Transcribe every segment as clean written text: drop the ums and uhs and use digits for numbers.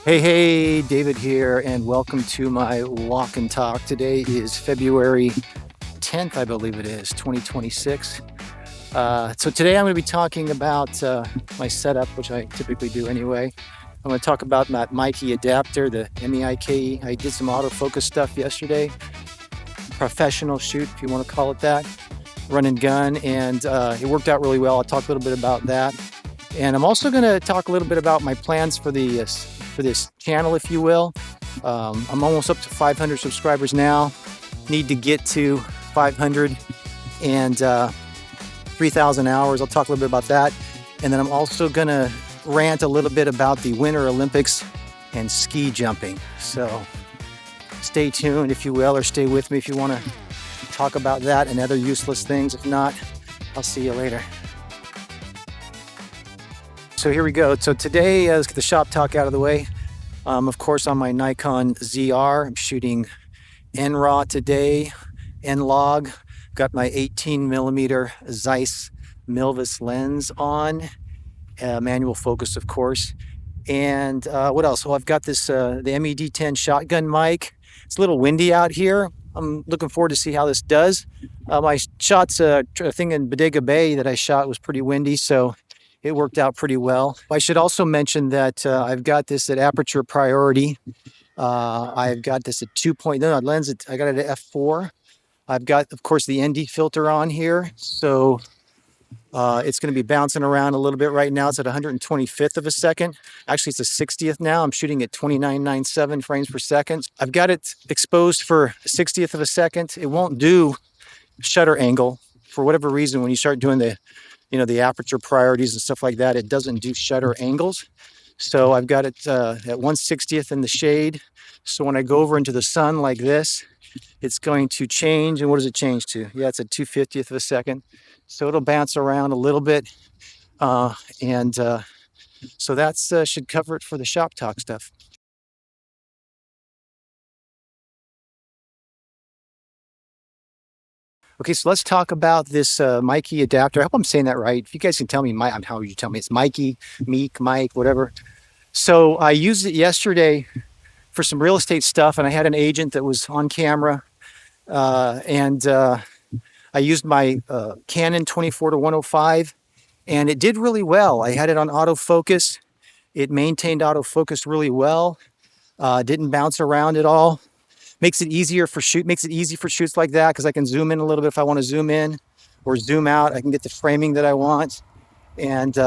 Hey, David here, and welcome to my walk and talk. Today is February 10th, I believe it is, 2026. So today I'm going to be talking about my setup, which I typically do anyway. I'm going to talk about my Mikey adapter, the MEIKE. I did some autofocus stuff yesterday, professional shoot, if you want to call it that, run and gun, and it worked out really well. I'll talk a little bit about that. And I'm also going to talk a little bit about my plans for this channel, if you will. I'm almost up to 500 subscribers now. Need to get to 500 and 3,000 hours. I'll talk a little bit about that. And then I'm also going to rant a little bit about the Winter Olympics and ski jumping. So stay tuned, if you will, or stay with me if you want to talk about that and other useless things. If not, I'll see you later. So here we go. So today, let's get the shop talk out of the way. Of course, on my Nikon ZR, I'm shooting NRAW today, N-Log. Got my 18mm Zeiss Milvus lens on, manual focus, of course. And what else? Well, I've got this the MED10 shotgun mic. It's a little windy out here. I'm looking forward to see how this does. My shots, a thing in Bodega Bay that I shot was pretty windy, so it worked out pretty well. I should also mention that I've got this at aperture priority. I've got this at 2.0 no, lens. I got it at f4. I've got, of course, the ND filter on here, so it's going to be bouncing around a little bit right now. It's at 125th of a second. Actually, it's a 60th now. I'm shooting at 2997 frames per second. I've got it exposed for 60th of a second. It won't do shutter angle for whatever reason. When you start doing the aperture priorities and stuff like that, it doesn't do shutter angles. So I've got it at 1/60th in the shade. So when I go over into the sun like this, it's going to change. And what does it change to? Yeah, it's at 2/50th of a second. So it'll bounce around a little bit. So that should cover it for the shop talk stuff. Okay, so let's talk about this Mikey adapter. I hope I'm saying that right. If you guys can tell me how you tell me it's Mikey, Meek, Mike, whatever. So I used it yesterday for some real estate stuff, and I had an agent that was on camera, and I used my Canon 24-105, and it did really well. I had it on autofocus. It maintained autofocus really well. Didn't bounce around at all. Makes it easy for shoots like that because I can zoom in a little bit if I want to zoom in, or zoom out. I can get the framing that I want, and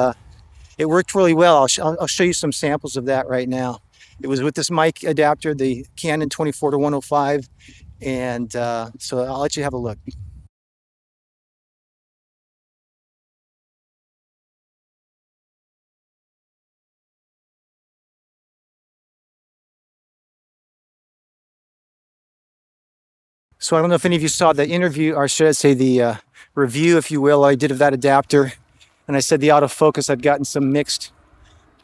it worked really well. I'll show you some samples of that right now. It was with this mic adapter, the Canon 24-105, and so I'll let you have a look. So I don't know if any of you saw the interview, or should I say the review, if you will, I did of that adapter. And I said the autofocus, I've gotten some mixed,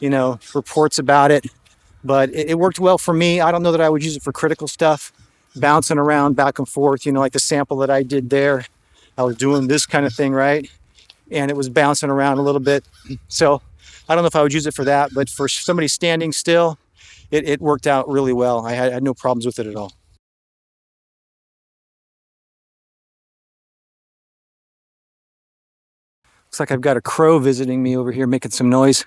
reports about it, but it worked well for me. I don't know that I would use it for critical stuff, bouncing around back and forth, like the sample that I did there. I was doing this kind of thing, right? And it was bouncing around a little bit. So I don't know if I would use it for that, but for somebody standing still, it worked out really well. I had no problems with it at all. Looks like I've got a crow visiting me over here making some noise.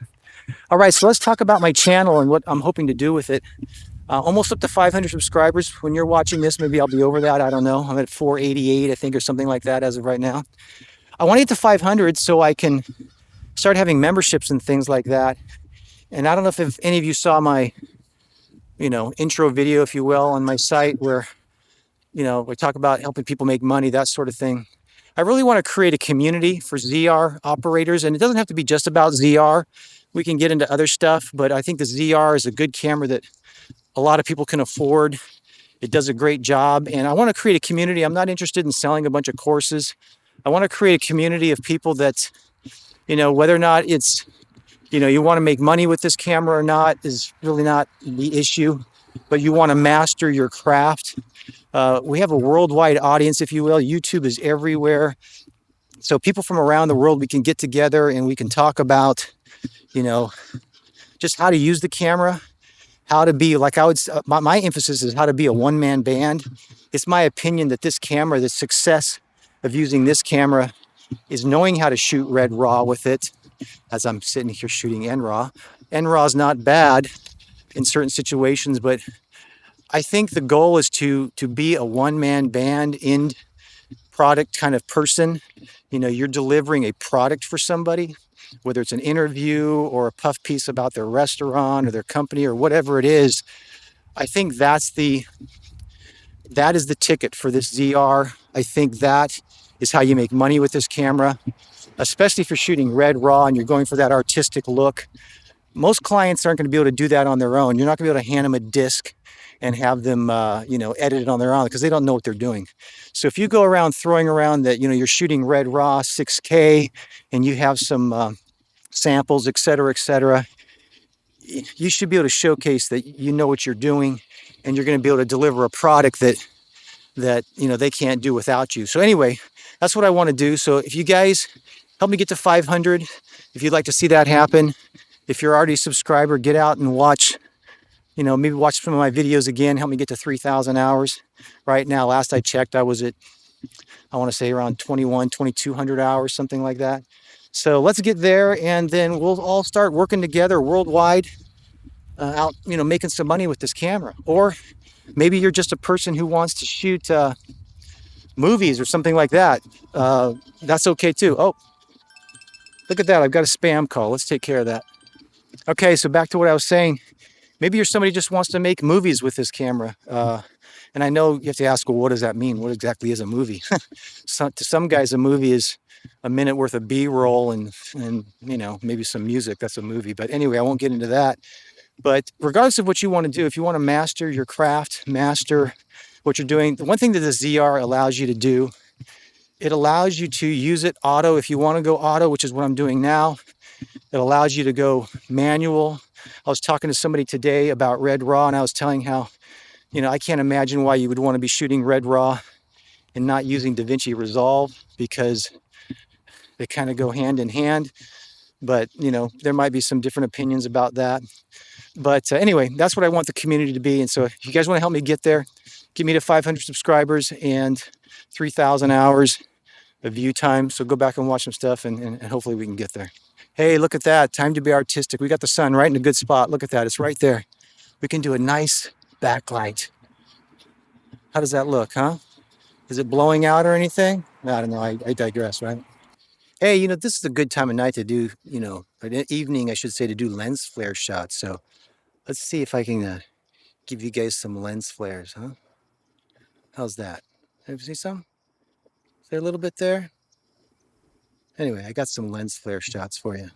All right, so let's talk about my channel and what I'm hoping to do with it. Almost up to 500 subscribers. When you're watching this, maybe I'll be over that. I don't know. I'm at 488, I think, or something like that as of right now. I want to get to 500 so I can start having memberships and things like that. And I don't know if any of you saw my, intro video, if you will, on my site where, we talk about helping people make money, that sort of thing. I really want to create a community for ZR operators, and it doesn't have to be just about ZR. We can get into other stuff, but I think the ZR is a good camera that a lot of people can afford. It does a great job, and I want to create a community. I'm not interested in selling a bunch of courses. I want to create a community of people that, whether or not it's, you want to make money with this camera or not is really not the issue, but you want to master your craft. We have a worldwide audience, if you will. YouTube is everywhere. So people from around the world, we can get together and we can talk about, just how to use the camera. how to be like I would. My emphasis is how to be a one-man band. It's my opinion that this camera, the success of using this camera, is knowing how to shoot red raw with it. As I'm sitting here shooting NRAW, NRAW is not bad in certain situations, but I think the goal is to be a one-man band in product kind of person. You know, you're delivering a product for somebody, whether it's an interview or a puff piece about their restaurant or their company or whatever it is. I think that is the ticket for this ZR. I think that is how you make money with this camera, especially if you're shooting red raw and you're going for that artistic look. Most clients aren't going to be able to do that on their own. You're not going to be able to hand them a disc and have them, edit it on their own because they don't know what they're doing. So if you go around throwing around that, you're shooting red raw 6K and you have some samples, et cetera, you should be able to showcase that you know what you're doing and you're going to be able to deliver a product that they can't do without you. So anyway, that's what I want to do. So if you guys help me get to 500, if you'd like to see that happen, if you're already a subscriber, get out and watch, maybe watch some of my videos again, help me get to 3,000 hours. Right now, last I checked, I was at, I want to say around 2,200 hours, something like that. So let's get there and then we'll all start working together worldwide, out, making some money with this camera. Or maybe you're just a person who wants to shoot movies or something like that. That's okay too. Oh, look at that. I've got a spam call. Let's take care of that. Okay, so back to what I was saying. Maybe you're somebody who just wants to make movies with this camera. And I know you have to ask, well, what does that mean? What exactly is a movie? To some guys, a movie is a minute worth of B-roll and maybe some music. That's a movie. But anyway, I won't get into that. But regardless of what you want to do, if you want to master your craft, master what you're doing, the one thing that the ZR allows you to do, it allows you to use it auto if you want to go auto, which is what I'm doing now. It allows you to go manual. I was talking to somebody today about red raw, and I was telling how, I can't imagine why you would want to be shooting red raw and not using DaVinci Resolve, because they kind of go hand in hand. But, there might be some different opinions about that. But anyway, that's what I want the community to be. And so if you guys want to help me get there, get me to 500 subscribers and 3,000 hours of view time. So go back and watch some stuff and hopefully we can get there. Hey, look at that. Time to be artistic. We got the sun right in a good spot. Look at that. It's right there. We can do a nice backlight. How does that look, huh? Is it blowing out or anything? I don't know. I digress, right? Hey, this is a good time of night to do, an evening, I should say, to do lens flare shots. So let's see if I can give you guys some lens flares, huh? How's that? Have you see some? Is there a little bit there? Anyway, I got some lens flare shots for you.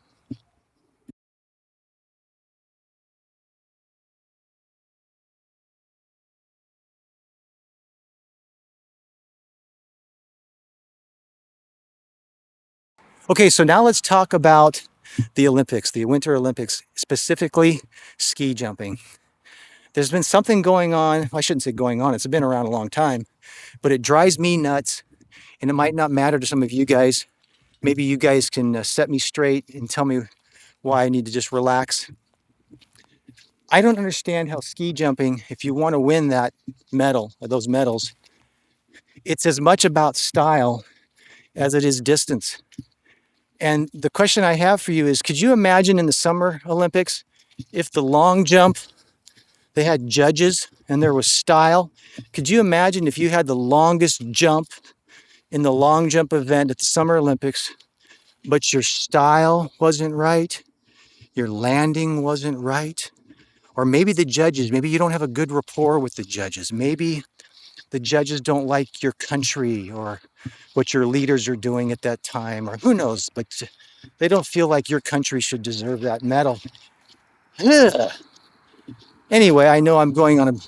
Okay, so now let's talk about the Olympics, the Winter Olympics, specifically ski jumping. There's been something going on. I shouldn't say going on. It's been around a long time, but it drives me nuts, and it might not matter to some of you guys. Maybe you guys can set me straight and tell me why I need to just relax. I don't understand how ski jumping, if you want to win that medal, or those medals, it's as much about style as it is distance. And the question I have for you is, could you imagine in the Summer Olympics, if the long jump, they had judges and there was style? Could you imagine if you had the longest jump in the long jump event at the Summer Olympics, but your style wasn't right, your landing wasn't right? Or maybe the judges, maybe you don't have a good rapport with the judges. Maybe the judges don't like your country or what your leaders are doing at that time, or who knows, but they don't feel like your country should deserve that medal. Ugh. Anyway, I know I'm going on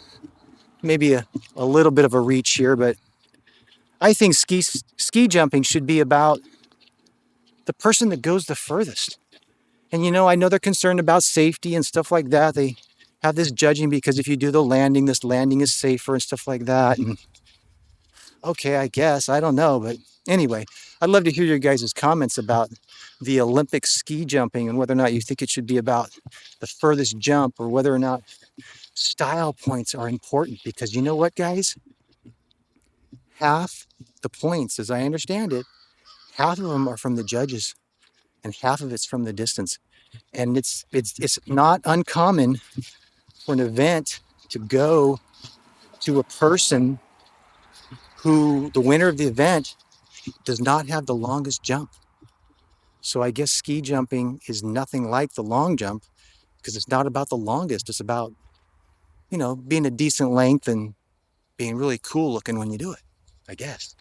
maybe a little bit of a reach here, but I think ski jumping should be about the person that goes the furthest. And I know they're concerned about safety and stuff like that. They have this judging because if you do the landing, this landing is safer and stuff like that. And okay, I guess, I don't know. But anyway, I'd love to hear your guys' comments about the Olympic ski jumping and whether or not you think it should be about the furthest jump or whether or not style points are important. Because you know what, guys? Half the points, as I understand it, half of them are from the judges and half of it's from the distance. And it's not uncommon for an event to go to a person who the winner of the event does not have the longest jump. So I guess ski jumping is nothing like the long jump because it's not about the longest. It's about, being a decent length and being really cool looking when you do it, I guess.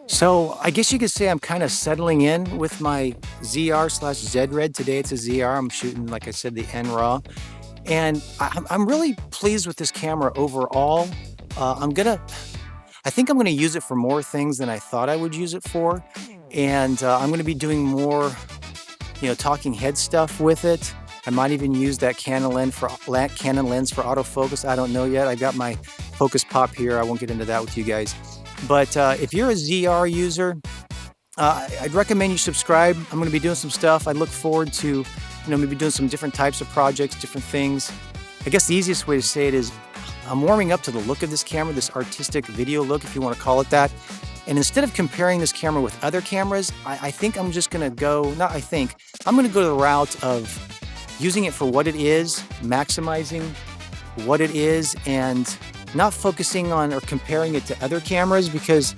So I guess you could say I'm kind of settling in with my ZR/Z Red. Today it's a ZR. I'm shooting, like I said, the N-RAW. And I'm really pleased with this camera overall. I think I'm gonna use it for more things than I thought I would use it for. And I'm gonna be doing more, talking head stuff with it. I might even use that Canon lens for autofocus. I don't know yet. I got my focus pop here. I won't get into that with you guys. But if you're a ZR user, I'd recommend you subscribe. I'm going to be doing some stuff. I look forward to, maybe doing some different types of projects, different things. I guess the easiest way to say it is I'm warming up to the look of this camera, this artistic video look, if you want to call it that. And instead of comparing this camera with other cameras, I think I'm just going to go, I'm going to go the route of using it for what it is, maximizing what it is, and not focusing on or comparing it to other cameras because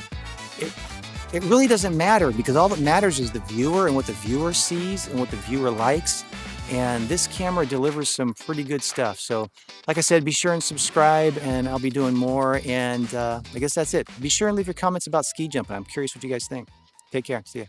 it really doesn't matter, because all that matters is the viewer and what the viewer sees and what the viewer likes. And this camera delivers some pretty good stuff. So like I said, be sure and subscribe and I'll be doing more. And I guess that's it. Be sure and leave your comments about ski jumping. I'm curious what you guys think. Take care. See ya.